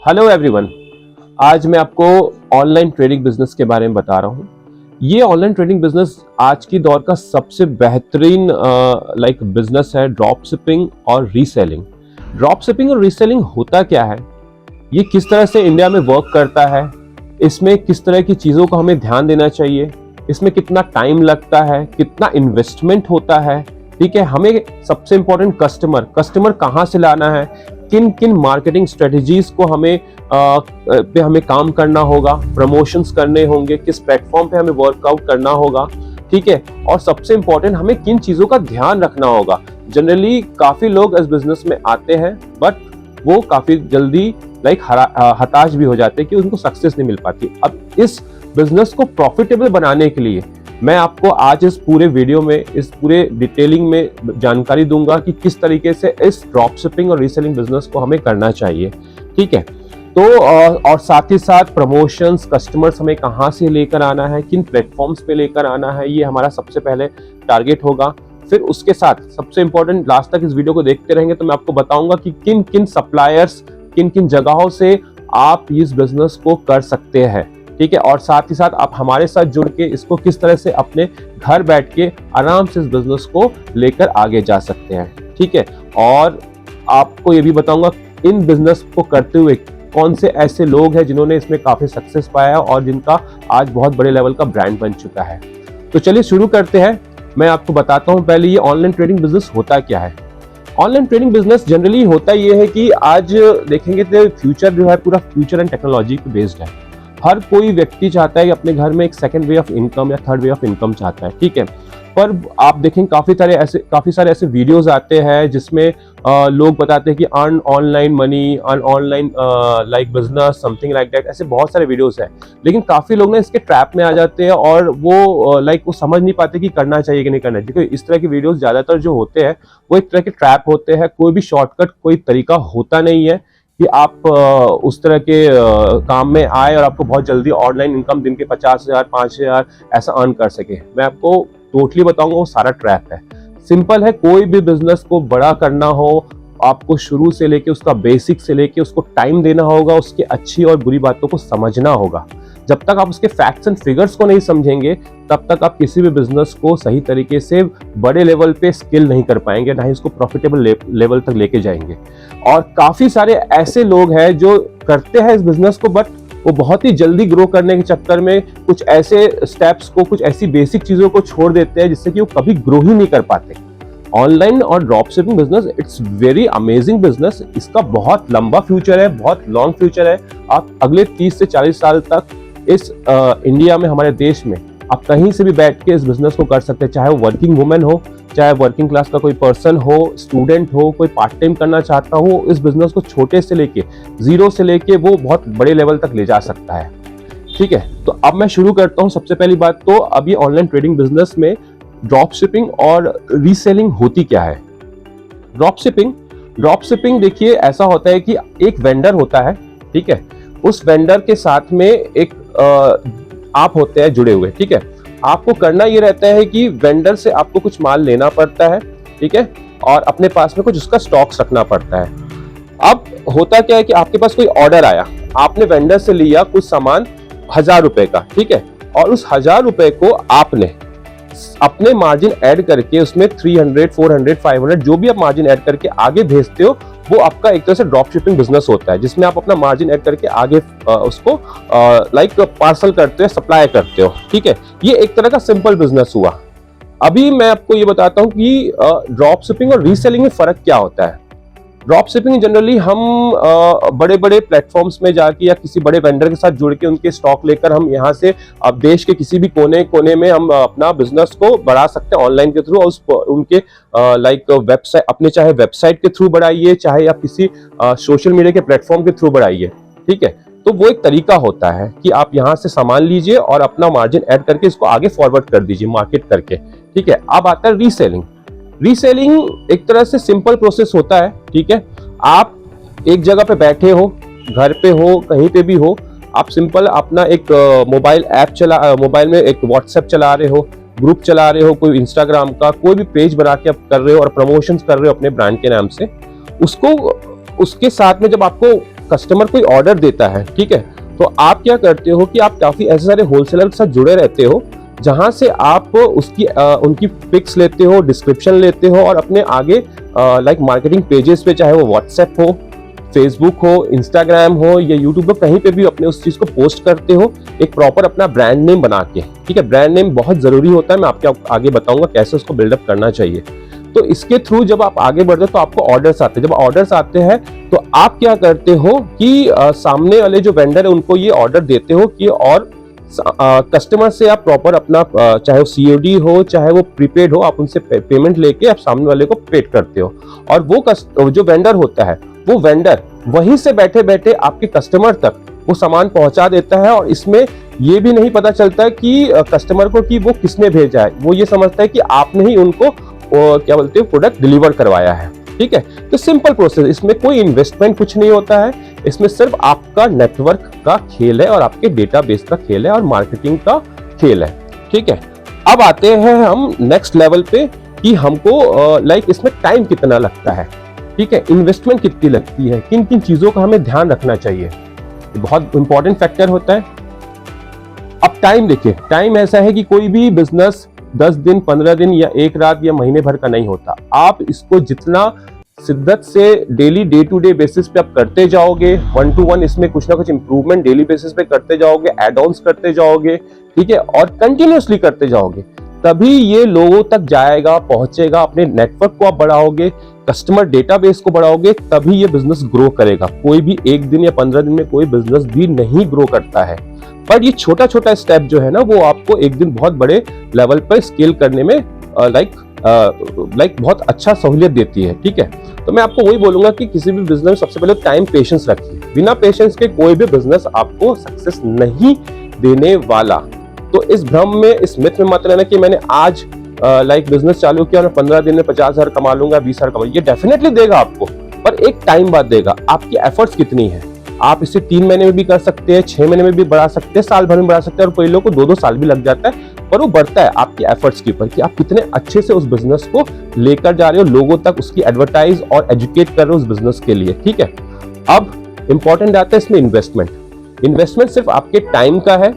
Hello everyone, आज मैं आपको ऑनलाइन ट्रेडिंग बिजनेस के बारे में बता रहा हूँ। ये ऑनलाइन ट्रेडिंग बिजनेस आज की दौर का सबसे बेहतरीन बिजनेस है, ड्रॉप शिपिंग और रीसेलिंग। ड्रॉप शिपिंग और रीसेलिंग होता क्या है, ये किस तरह से इंडिया में वर्क करता है, इसमें किस तरह की चीज़ों का हमें ध्यान देना चाहिए, इसमें कितना टाइम लगता है, कितना इन्वेस्टमेंट होता है, ठीक है। हमें सबसे इंपॉर्टेंट कस्टमर कहाँ से लाना है, किन किन मार्केटिंग स्ट्रेटजीज को हमें काम करना होगा, प्रमोशंस करने होंगे, किस प्लेटफॉर्म पे हमें वर्कआउट करना होगा, ठीक है। और सबसे इंपॉर्टेंट हमें किन चीज़ों का ध्यान रखना होगा। जनरली काफ़ी लोग इस बिजनेस में आते हैं बट वो काफ़ी जल्दी हताश भी हो जाते हैं कि उनको सक्सेस नहीं मिल पाती। अब इस बिजनेस को प्रॉफिटेबल बनाने के लिए मैं आपको आज इस पूरे वीडियो में, इस पूरे डिटेलिंग में जानकारी दूंगा कि किस तरीके से इस ड्रॉप शिपिंग और रीसेलिंग बिजनेस को हमें करना चाहिए, ठीक है। तो और साथ ही साथ प्रमोशंस, कस्टमर्स हमें कहाँ से लेकर आना है, किन प्लेटफॉर्म्स पे लेकर आना है, ये हमारा सबसे पहले टारगेट होगा। फिर उसके साथ सबसे इंपॉर्टेंट, लास्ट तक इस वीडियो को देखते रहेंगे तो मैं आपको बताऊंगा कि किन किन सप्लायर्स, किन किन जगहों से आप इस बिजनेस को कर सकते हैं, ठीक है। और साथ ही साथ आप हमारे साथ जुड़ के इसको किस तरह से अपने घर बैठ के आराम से इस बिजनेस को लेकर आगे जा सकते हैं, ठीक है। और आपको ये भी बताऊंगा इन बिजनेस को करते हुए कौन से ऐसे लोग हैं जिन्होंने इसमें काफी सक्सेस पाया है और जिनका आज बहुत बड़े लेवल का ब्रांड बन चुका है। तो चलिए शुरू करते हैं। मैं आपको बताता हूं पहले ये ऑनलाइन ट्रेडिंग बिजनेस होता क्या है। ऑनलाइन ट्रेडिंग बिजनेस जनरली होता ये है कि आज देखेंगे तो फ्यूचर जो है पूरा फ्यूचर एंड टेक्नोलॉजी पे बेस्ड है। हर कोई व्यक्ति चाहता है कि अपने घर में एक सेकंड वे ऑफ इनकम या थर्ड वे ऑफ इनकम चाहता है, ठीक है। पर आप देखें काफी सारे ऐसे वीडियोस आते हैं जिसमें लोग बताते हैं कि earn online money, earn online like business, something like that. ऐसे बहुत सारे वीडियोस हैं, लेकिन काफी लोग ना इसके ट्रैप में आ जाते हैं और वो वो समझ नहीं पाते कि करना चाहिए कि नहीं करना चाहिए। क्योंकि इस तरह के वीडियोस ज्यादातर जो होते हैं वो एक तरह के ट्रैप होते हैं। कोई भी शॉर्टकट, कोई तरीका होता नहीं है कि आप उस तरह के काम में आए और आपको बहुत जल्दी ऑनलाइन इनकम दिन के 50,000, 5,000 ऐसा अर्न कर सके। मैं आपको टोटली बताऊंगा वो सारा ट्रैप है। सिंपल है, कोई भी बिजनेस को बड़ा करना हो आपको शुरू से लेके उसका बेसिक से लेके उसको टाइम देना होगा, उसकी अच्छी और बुरी बातों को समझना होगा। जब तक आप उसके फैक्ट्स एंड फिगर्स को नहीं समझेंगे तब तक आप किसी भी बिजनेस को सही तरीके से बड़े लेवल पे स्केल नहीं कर पाएंगे, ना ही उसको प्रॉफिटेबल लेवल तक लेके जाएंगे। और काफी सारे ऐसे लोग हैं जो करते हैं इस बिजनेस को बट वो बहुत ही जल्दी ग्रो करने के चक्कर में कुछ ऐसे स्टेप्स को, कुछ ऐसी बेसिक चीजों को छोड़ देते हैं जिससे कि वो कभी ग्रो ही नहीं कर पाते। ऑनलाइन और drop shipping business it's very amazing business. इसका बहुत लंबा फ्यूचर है, बहुत लॉन्ग फ्यूचर है। आप अगले 30 से 40 साल तक इस इंडिया में, हमारे देश में आप कहीं से भी बैठ के इस बिजनेस को कर सकते हैं। चाहे वो वर्किंग वुमेन हो, चाहे वर्किंग क्लास का कोई पर्सन हो, स्टूडेंट हो, कोई पार्ट टाइम करना चाहता हो, इस बिजनेस को छोटे से लेके, जीरो से लेके वो बहुत बड़े लेवल तक ले जा सकता है, ठीक है। तो अब मैं शुरू करता हूं। सबसे पहली बात तो अभी ऑनलाइन ट्रेडिंग बिजनेस में ड्रॉप शिपिंग और रीसेलिंग होती क्या है। ड्रॉप शिपिंग देखिए ऐसा होता है कि एक वेंडर होता है, ठीक है। उस वेंडर के साथ में एक आप होते हैं जुड़े हुए, ठीक है। आपको करना ये रहता है कि वेंडर से आपको कुछ माल लेना पड़ता है, ठीक है, और अपने पास में कुछ उसका स्टॉक्स रखना पड़ता है। अब होता क्या है कि आपके पास कोई ऑर्डर आया, आपने वेंडर से लिया कुछ सामान 1000 रुपए का, ठीक है, और उस 1000 रुपए को आपने अपने मार्जिन ऐड करके उसमें 300, 400, 500 जो भी आप मार्जिन ऐड करके आगे भेजते हो वो आपका एक तरह से ड्रॉप शिपिंग बिजनेस होता है, जिसमें आप अपना मार्जिन ऐड करके आगे उसको पार्सल करते हो, सप्लाई करते हो, ठीक है। ये एक तरह का सिंपल बिजनेस हुआ। अभी मैं आपको ये बताता हूँ कि ड्रॉप शिपिंग और रीसेलिंग में फर्क क्या होता है। ड्रॉप शिपिंग जनरली हम बड़े बड़े प्लेटफॉर्म्स में जाके या किसी बड़े वेंडर के साथ जुड़ के उनके स्टॉक लेकर हम यहाँ से अब देश के किसी भी कोने कोने में हम अपना बिजनेस को बढ़ा सकते हैं ऑनलाइन के थ्रू। और उनके वेबसाइट, अपने चाहे वेबसाइट के थ्रू बढ़ाइए, चाहे आप किसी सोशल मीडिया के प्लेटफॉर्म के थ्रू बढ़ाइए, ठीक है। तो वो एक तरीका होता है कि आप यहाँ से सामान लीजिए और अपना मार्जिन ऐड करके इसको आगे फॉरवर्ड कर दीजिए मार्केट करके, ठीक है। अब आता है रीसेलिंग। रीसेलिंग एक तरह से सिंपल प्रोसेस होता है, ठीक है। आप एक जगह पे बैठे हो, घर पे हो, कहीं पे भी हो, आप सिंपल अपना एक मोबाइल में एक व्हाट्सएप चला रहे हो, ग्रुप चला रहे हो, कोई इंस्टाग्राम का कोई भी पेज बना के कर रहे हो और प्रमोशंस कर रहे हो अपने ब्रांड के नाम से। उसके साथ में जब आपको कस्टमर कोई ऑर्डर देता है, ठीक है, तो आप क्या करते हो कि आप काफी ऐसे सारे होलसेलर के साथ जुड़े रहते हो जहां से आप उनकी पिक्स लेते हो, डिस्क्रिप्शन लेते हो और अपने आगे लाइक मार्केटिंग पेजेस पे, चाहे वो व्हाट्सएप हो, फेसबुक हो, इंस्टाग्राम हो या यूट्यूब पर, कहीं पे भी अपने उस चीज को पोस्ट करते हो एक प्रॉपर अपना ब्रांड नेम बना के, ठीक है। ब्रांड नेम बहुत जरूरी होता है, मैं आपके आगे बताऊंगा कैसे उसको बिल्डअप करना चाहिए। तो इसके थ्रू जब आप आगे बढ़ते हो तो आपको ऑर्डर्स आते हैं। जब ऑर्डर्स आते हैं तो आप क्या करते हो कि सामने वाले जो वेंडर है उनको ये ऑर्डर देते हो कि, और कस्टमर से आप प्रॉपर अपना चाहे वो सीओडी हो चाहे वो प्रीपेड हो, आप उनसे पेमेंट लेके आप सामने वाले को पेड करते हो। और वो जो वेंडर होता है, वो वेंडर वहीं से बैठे बैठे आपके कस्टमर तक वो सामान पहुंचा देता है। और इसमें ये भी नहीं पता चलता कि कस्टमर को कि वो किसने भेजा है, वो ये समझता है कि आपने ही उनको क्या बोलते हैं प्रोडक्ट डिलीवर करवाया है, ठीक है। तो सिंपल प्रोसेस, इसमें कोई इन्वेस्टमेंट कुछ नहीं होता है, इसमें सिर्फ आपका नेटवर्क का खेल है और आपके डेटाबेस का खेल है और मार्केटिंग का खेल है, ठीक है। अब आते हैं हम नेक्स्ट लेवल पे कि हमको लाइक इसमें टाइम कितना लगता है, ठीक है, इन्वेस्टमेंट कितनी लगती है, किन किन चीजों का हमें ध्यान रखना चाहिए, बहुत इंपॉर्टेंट फैक्टर होता है। अब टाइम देखिए, टाइम ऐसा है कि कोई भी बिजनेस 10 दिन, 15 दिन या एक रात या महीने भर का नहीं होता। आप इसको जितना शिद्दत से daily day to day basis पे आप करते जाओगे, 1 to 1 इसमें कुछ ना कुछ इंप्रूवमेंट डेली बेसिस पे करते जाओगे, एड ऑन्स करते जाओगे, ठीक है, और कंटिन्यूअसली करते जाओगे, तभी ये लोगों तक जाएगा, पहुंचेगा। अपने नेटवर्क को आप बढ़ाओगे, कस्टमर डेटाबेस को बढ़ाओगे, तभी ये बिजनेस ग्रो करेगा। कोई भी एक दिन या 15 दिन में कोई बिजनेस भी नहीं ग्रो करता है, पर ये छोटा छोटा स्टेप जो है ना, वो आपको एक दिन बहुत बड़े लेवल पर स्केल करने में लाइक बहुत अच्छा सहूलियत देती है, ठीक है। तो मैं आपको वही बोलूंगा कि किसी भी बिजनेस में सबसे पहले टाइम, पेशेंस रखिए। बिना पेशेंस के कोई भी बिजनेस आपको सक्सेस नहीं देने वाला। तो इस भ्रम में, इस मिथ में मत रहना कि मैंने आज लाइक बिजनेस चालू किया और 15 दिन में 50,000 कमा लूंगा, 20,000 कमा, ये डेफिनेटली देगा आपको, पर एक टाइम बाद देगा। आपकी एफर्ट्स कितनी है, आप इसे 3 महीने में भी कर सकते हैं, 6 महीने में भी बढ़ा सकते हैं, साल भर में बढ़ा सकते हैं, और कई लोगों को 2-2 साल भी लग जाता है, पर वो बढ़ता है आपकी एफर्ट्स के ऊपर कि आप कितने अच्छे से उस बिजनेस को लेकर जा रहे हो, लोगों तक उसकी एडवर्टाइज और एजुकेट कर रहे हो उस बिजनेस के लिए, ठीक है। अब इंपॉर्टेंट आता है इसमें इन्वेस्टमेंट। इन्वेस्टमेंट सिर्फ आपके टाइम का है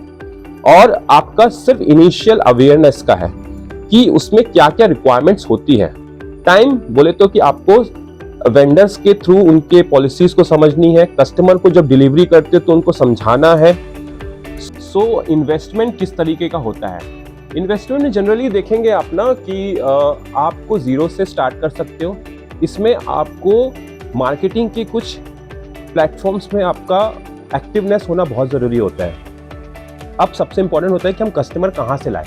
और आपका सिर्फ इनिशियल अवेयरनेस का है कि उसमें क्या क्या रिक्वायरमेंट्स होती है। टाइम बोले तो कि आपको वेंडर्स के थ्रू उनके पॉलिसीज को समझनी है, कस्टमर को जब डिलीवरी करते हो तो उनको समझाना है। सो इन्वेस्टमेंट किस तरीके का होता है? इन्वेस्टमेंट में जनरली देखेंगे आप ना कि आपको जीरो से स्टार्ट कर सकते हो। इसमें आपको मार्केटिंग के कुछ प्लेटफॉर्म्स में आपका एक्टिवनेस होना बहुत ज़रूरी होता है। अब सबसे इंपॉर्टेंट होता है कि हम कस्टमर कहाँ से लाएं।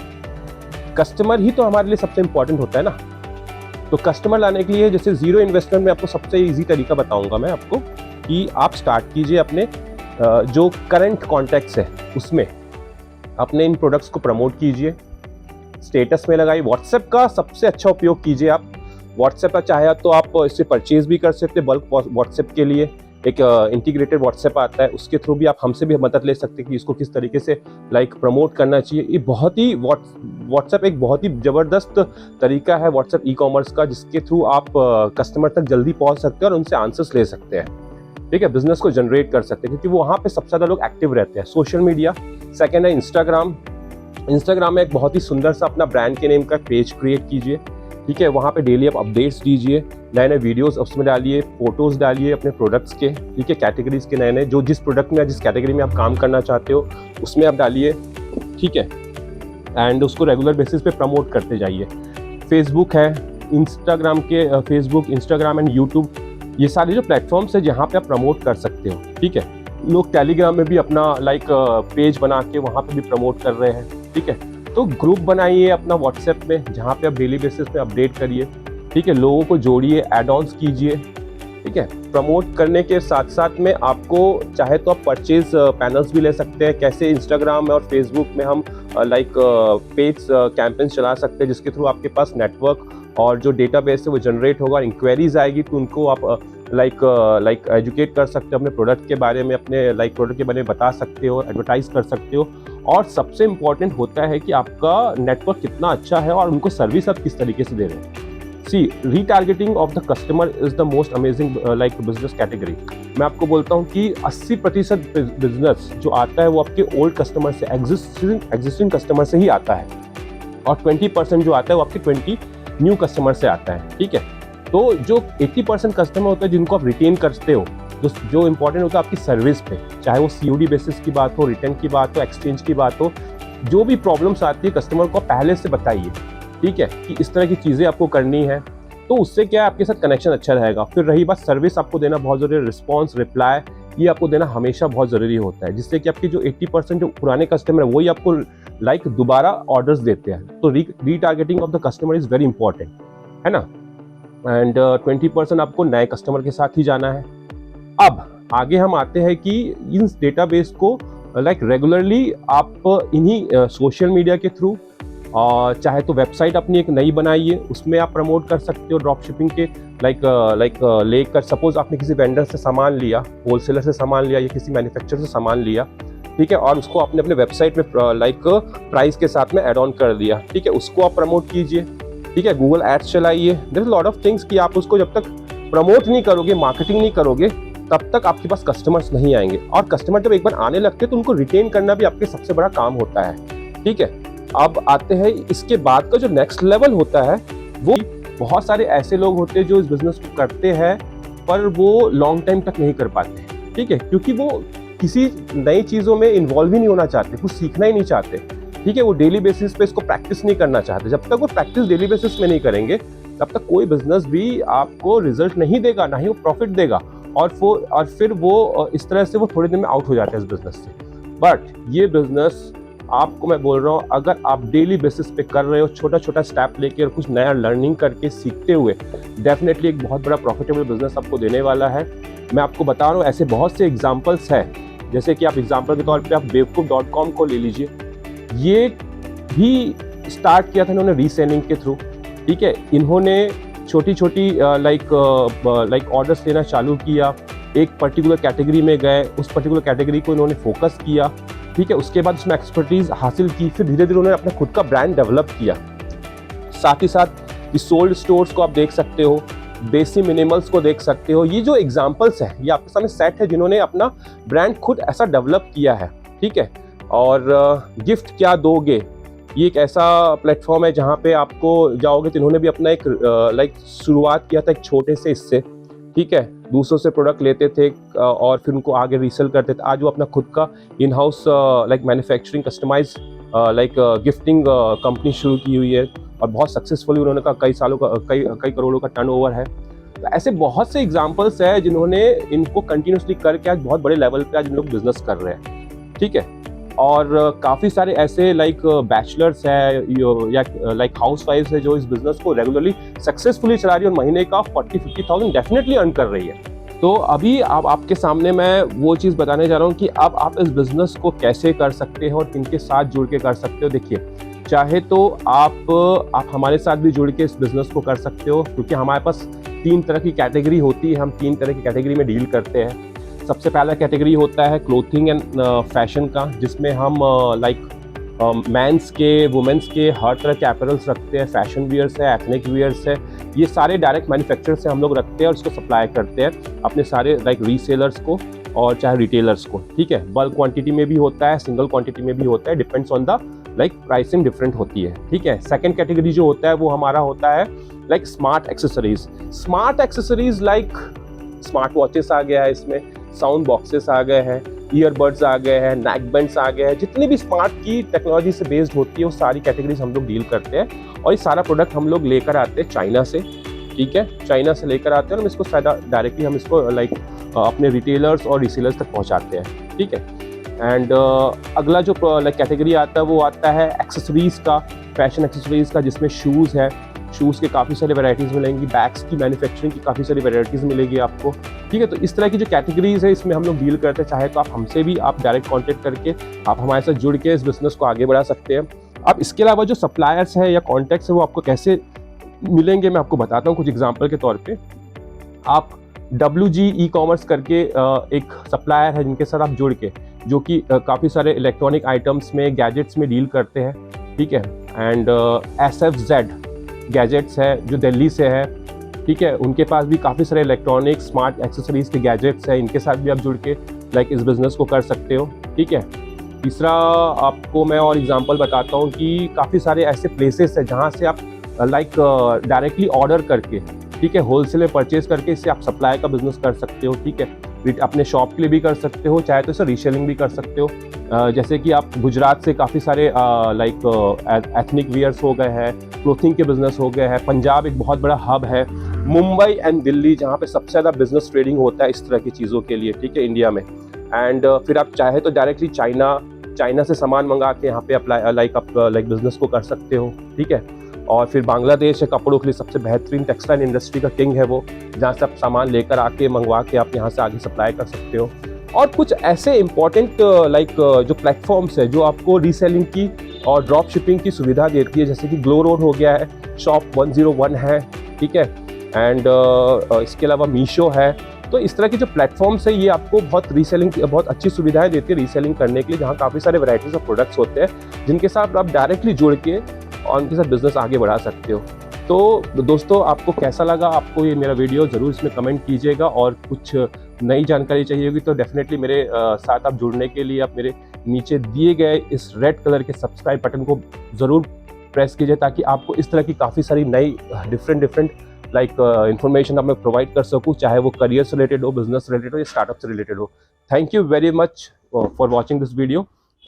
कस्टमर ही तो हमारे लिए सबसे इंपॉर्टेंट होता है ना। तो कस्टमर लाने के लिए जैसे जीरो इन्वेस्टमेंट में आपको सबसे इजी तरीका बताऊंगा मैं आपको कि आप स्टार्ट कीजिए अपने जो करंट कॉन्टैक्ट्स है उसमें अपने इन प्रोडक्ट्स को प्रमोट कीजिए, स्टेटस में लगाइए। व्हाट्सएप का सबसे अच्छा उपयोग कीजिए आप। व्हाट्सएप का चाहे तो आप इससे परचेज भी कर सकते हैं। बल्क व्हाट्सएप के लिए एक इंटीग्रेटेड व्हाट्सएप आता है, उसके थ्रू भी आप हमसे भी मदद ले सकते हैं कि इसको किस तरीके से लाइक प्रमोट करना चाहिए। ये बहुत ही व्हाट्सएप एक बहुत ही ज़बरदस्त तरीका है व्हाट्सएप ई कॉमर्स का, जिसके थ्रू आप कस्टमर तक जल्दी पहुंच सकते हैं और उनसे आंसर्स ले सकते हैं, ठीक है, बिजनेस को जनरेट कर सकते हैं, क्योंकि वहाँ पे सबसे ज़्यादा लोग एक्टिव रहते हैं। सोशल मीडिया सेकेंड है इंस्टाग्राम। इंस्टाग्राम में एक बहुत ही सुंदर सा अपना ब्रांड के नेम का पेज क्रिएट कीजिए, ठीक है। वहाँ पे डेली आप अपडेट्स दीजिए, नए नए वीडियोस उसमें डालिए, फोटोज डालिए अपने प्रोडक्ट्स के, ठीक है, कैटेगरीज के नए नए, जो जिस प्रोडक्ट में जिस कैटेगरी में आप काम करना चाहते हो उसमें आप डालिए, ठीक है, एंड उसको रेगुलर बेसिस पे प्रमोट करते जाइए। फेसबुक है, इंस्टाग्राम के फेसबुक, इंस्टाग्राम एंड यूट्यूब, ये सारे जो प्लेटफॉर्म्स है जहाँ पे आप प्रमोट कर सकते हो, ठीक है। लोग टेलीग्राम में भी अपना लाइक पेज बना के वहाँ पे भी प्रमोट कर रहे हैं, ठीक है। तो ग्रुप बनाइए अपना व्हाट्सएप में जहाँ पे आप डेली बेसिस पे अपडेट करिए, ठीक है, लोगों को जोड़िए, एड ऑन्स कीजिए, ठीक है। प्रमोट करने के साथ साथ में आपको चाहे तो आप परचेज पैनल्स भी ले सकते हैं। कैसे इंस्टाग्राम और फेसबुक में हम लाइक पेज कैंपेन्स चला सकते हैं, जिसके थ्रू आपके पास नेटवर्क और जो डेटाबेस है वो जनरेट होगा, इंक्वायरीज आएगी तो उनको आप लाइक एजुकेट कर सकते हो अपने प्रोडक्ट के बारे में, अपने लाइक प्रोडक्ट के बारे में बता सकते हो, एडवर्टाइज कर सकते हो। और सबसे इम्पॉर्टेंट होता है कि आपका नेटवर्क कितना अच्छा है और उनको सर्विस आप किस तरीके से दे रहे हो। See retargeting of the customer is the most amazing like business category. मैं आपको बोलता हूँ कि 80% बिजनेस जो आता है वो आपके ओल्ड कस्टमर से, एग्जिस्टिंग कस्टमर से ही आता है, और 20% जो आता है वो आपके 20 न्यू कस्टमर से आता है। ठीक है, तो जो 80% कस्टमर होता है जिनको आप रिटेन करते हो, जो इंपॉर्टेंट होता है आपकी सर्विस पे, चाहे वो COD बेसिस की बात हो, रिटर्न की बात हो, एक्सचेंज की बात हो, जो भी प्रॉब्लम्स आती है कस्टमर को पहले से बताइए। ठीक है, कि इस तरह की चीज़ें आपको करनी है, तो उससे क्या है आपके साथ कनेक्शन अच्छा रहेगा। फिर रही बात सर्विस, आपको देना बहुत ज़रूरी है, रिस्पॉन्स, रिप्लाई, ये आपको देना हमेशा बहुत ज़रूरी होता है, जिससे कि आपके जो 80% जो पुराने कस्टमर है वही आपको लाइक दोबारा ऑर्डर्स देते हैं। तो retargeting of the customer is very important, है ना। एंड 20% आपको नए कस्टमर के साथ ही जाना है। अब आगे हम आते हैं कि इन डेटाबेस को लाइक रेगुलरली आप इन्हीं सोशल मीडिया के थ्रू, और चाहे तो वेबसाइट अपनी एक नई बनाइए, उसमें आप प्रमोट कर सकते हो ड्रॉप शिपिंग के लेकर। सपोज आपने किसी वेंडर से सामान लिया, होलसेलर से सामान लिया या किसी मैन्युफैक्चरर से सामान लिया, ठीक है, और उसको आपने अपने वेबसाइट में प्राइस के साथ में ऐड ऑन कर दिया। ठीक है, उसको आप प्रमोट कीजिए। ठीक है, गूगल एड्स चलाइए। There is lot of things कि आप उसको जब तक प्रमोट नहीं करोगे, मार्केटिंग नहीं करोगे, तब तक आपके पास कस्टमर्स नहीं आएंगे। और कस्टमर जब एक बार आने लगते हैं तो उनको रिटेन करना भी आपके सबसे बड़ा काम होता है। ठीक है, अब आते हैं इसके बाद का जो नेक्स्ट लेवल होता है, वो बहुत सारे ऐसे लोग होते हैं जो इस बिजनेस को करते हैं पर वो लॉन्ग टाइम तक नहीं कर पाते। ठीक है, क्योंकि वो किसी नई चीज़ों में इन्वॉल्व ही नहीं होना चाहते, कुछ सीखना ही नहीं चाहते। ठीक है, वो डेली बेसिस पे इसको प्रैक्टिस नहीं करना चाहते। जब तक वो प्रैक्टिस डेली बेसिस में नहीं करेंगे तब तक कोई बिजनेस भी आपको रिजल्ट नहीं देगा, ना ही वो प्रॉफिट देगा, और फिर वो इस तरह से वो थोड़े दिन में आउट हो जाते हैं इस बिजनेस से। बट ये बिजनेस आपको मैं बोल रहा हूँ, अगर आप डेली बेसिस पे कर रहे हो, छोटा छोटा स्टेप लेके और कुछ नया लर्निंग करके सीखते हुए, डेफिनेटली एक बहुत बड़ा प्रॉफिटेबल बिजनेस आपको देने वाला है। मैं आपको बता रहा हूँ, ऐसे बहुत से एग्जांपल्स हैं। जैसे कि आप एग्जांपल के तौर पे आप बेवकूफ.com को ले लीजिए। ये भी स्टार्ट किया था इन्होंने रीसेलिंग के थ्रू। ठीक है, इन्होंने छोटी छोटी लाइक ऑर्डर्स लेना चालू किया, एक पर्टिकुलर कैटेगरी में गए, उस पर्टिकुलर कैटेगरी को इन्होंने फोकस किया। ठीक है, उसके बाद उसमें एक्सपर्टीज हासिल की, फिर धीरे धीरे उन्होंने अपना खुद का ब्रांड डेवलप किया। साथ ही साथ इस सोल्ड स्टोर्स को आप देख सकते हो, देसी मिनिमल्स को देख सकते हो। ये जो एग्जांपल्स हैं, ये आपके सामने सेट है जिन्होंने अपना ब्रांड खुद ऐसा डेवलप किया है। ठीक है, और गिफ्ट क्या दोगे, ये एक ऐसा प्लेटफॉर्म है जहाँ पे आपको जाओगे तो इन्होंने भी अपना एक लाइक शुरुआत किया था एक छोटे से इससे। ठीक है, दूसरों से प्रोडक्ट लेते थे और फिर उनको आगे रीसेल करते थे। आज वो अपना खुद का in house like manufacturing customize like gifting company शुरू की हुई है, और बहुत सक्सेसफुली उन्होंने कहा कई करोड़ों का टर्नओवर है। तो ऐसे बहुत से एग्जांपल्स हैं जिन्होंने इनको कंटिन्यूसली करके आज बहुत बड़े लेवल पे आज इन लोग बिजनेस कर रहे हैं। ठीक है, और काफ़ी सारे ऐसे लाइक बैचलर्स है या लाइक हाउस वाइफ्स है जो इस बिजनेस को रेगुलरली सक्सेसफुली चला रही है और महीने का 40-50,000 डेफिनेटली अर्न कर रही है। तो अभी अब आपके सामने मैं वो चीज़ बताने जा रहा हूँ कि अब आप इस बिजनेस को कैसे कर सकते हो और किनके साथ जुड़ के कर सकते हो। देखिए, चाहे तो आप हमारे साथ भी जुड़ के इस बिजनेस को कर सकते हो, क्योंकि हमारे पास 3 तरह की कैटेगरी होती है, हम 3 तरह की कैटेगरी में डील करते हैं। सबसे पहला कैटेगरी होता है क्लोथिंग एंड फैशन का, जिसमें हम लाइक मेंस के, वुमेंस के हर तरह के अपैरल्स रखते हैं, फैशन वियर्स है, एथनिक वियर्स है, ये सारे डायरेक्ट मैन्युफैक्चरर से हम लोग रखते हैं और इसको सप्लाई करते हैं अपने सारे लाइक रीसेलर्स को और चाहे रिटेलर्स को। ठीक है, बल्क क्वांटिटी में भी होता है, सिंगल क्वांटिटी में भी होता है, depends on the like pricing different होती है। ठीक है, सेकंड कैटेगरी जो होता है वो हमारा होता है like smart accessories like smart watches आ गया है, इसमें साउंड बॉक्सेस आ गए हैं, ईयरबड्स आ गए हैं, नेक बैंड्स आ गए हैं, जितनी भी स्मार्ट की टेक्नोलॉजी से बेस्ड होती है वो सारी कैटेगरीज हम लोग डील करते हैं। और ये सारा प्रोडक्ट हम लोग लेकर आते हैं चाइना से। ठीक है, चाइना से लेकर आते हैं और हम इसको डायरेक्टली हम इसको लाइक अपने रिटेलर्स और रीसेलर्स तक पहुंचाते हैं। ठीक है, एंड अगला जो लाइक कैटेगरी आता है वो आता है एक्सेसरीज का, फैशन एक्सेसरीज का, जिसमें शूज़ है, शूज़ के काफ़ी सारे वैरायटीज़ मिलेंगी, बैग्स की मैन्युफैक्चरिंग की काफ़ी सारी वैरायटीज़ मिलेगी आपको। ठीक है, तो इस तरह की जो कैटेगरीज है इसमें हम लोग डील करते हैं। चाहे तो आप हमसे भी आप डायरेक्ट कांटेक्ट करके आप हमारे साथ जुड़ के इस बिजनेस को आगे बढ़ा सकते हैं। अब इसके अलावा जो सप्लायर्स हैं या कॉन्टैक्ट्स हैं वो आपको कैसे मिलेंगे मैं आपको बताता हूँ कुछ एग्जाम्पल के तौर पर। आप WG ई-कॉमर्स करके एक सप्लायर है जिनके साथ आप जुड़ के, जो कि काफ़ी सारे इलेक्ट्रॉनिक आइटम्स में, गैजेट्स में डील करते हैं। ठीक है, एंड SFZ गैजेट्स है जो दिल्ली से है, ठीक है। उनके पास भी काफ़ी सारे इलेक्ट्रॉनिक स्मार्ट एक्सेसरीज के गैजेट्स हैं, इनके साथ भी आप जुड़ के लाइक इस बिज़नेस को कर सकते हो, ठीक है। तीसरा आपको मैं और एग्जांपल बताता हूँ कि काफ़ी सारे ऐसे प्लेसेस हैं जहाँ से आप लाइक डायरेक्टली ऑर्डर करके, ठीक है, होलसेल में परचेज करके इससे आप सप्लाई का बिजनेस कर सकते हो, ठीक है। अपने शॉप के लिए भी कर सकते हो, चाहे तो इसे रीसेलिंग भी कर सकते हो। जैसे कि आप गुजरात से काफ़ी सारे लाइक एथनिक वियर्स हो गए हैं, क्लोथिंग के बिजनेस हो गए हैं। पंजाब एक बहुत बड़ा हब है, मुंबई एंड दिल्ली जहाँ पे सबसे ज़्यादा बिजनेस ट्रेडिंग होता है इस तरह की चीज़ों के लिए, ठीक है, इंडिया में। एंड फिर आप चाहे तो डायरेक्टली चाइना से सामान मंगा के यहाँ पे अप्लाई लाइक बिजनेस को कर सकते हो, ठीक है। और फिर बांग्लादेश है कपड़ों के लिए सबसे बेहतरीन टेक्सटाइल इंडस्ट्री का किंग है वो, जहाँ से आप सामान लेकर आके मंगवा के आप यहाँ से आगे सप्लाई कर सकते हो। और कुछ ऐसे इंपॉर्टेंट लाइक जो प्लेटफॉर्म्स है जो आपको रीसेलिंग की और ड्रॉप शिपिंग की सुविधा देती है, जैसे कि ग्लो रोड हो गया है, शॉप 101 है, ठीक है। एंड इसके अलावा मीशो है। तो इस तरह के जो प्लेटफॉर्म्स है ये आपको बहुत अच्छी सुविधाएं देती है रीसेलिंग करने के लिए, जहाँ काफ़ी सारे वैरायटीज ऑफ प्रोडक्ट्स होते हैं जिनके साथ आप डायरेक्टली जुड़ के और उनके साथ बिजनेस आगे बढ़ा सकते हो। तो दोस्तों आपको कैसा लगा, आपको ये मेरा वीडियो ज़रूर इसमें कमेंट कीजिएगा, और कुछ नई जानकारी चाहिए होगी तो डेफिनेटली मेरे साथ आप जुड़ने के लिए आप मेरे नीचे दिए गए इस रेड कलर के सब्सक्राइब बटन को ज़रूर प्रेस कीजिए, ताकि आपको इस तरह की काफ़ी सारी नई डिफरेंट लाइक इन्फॉर्मेशन आप मैं प्रोवाइड कर सकूँ, चाहे वो करियर से रिलेटेड हो, बिजनेस से रिलेटेड हो या स्टार्टअप से रिलेटेड हो। Thank you very much for watching this video.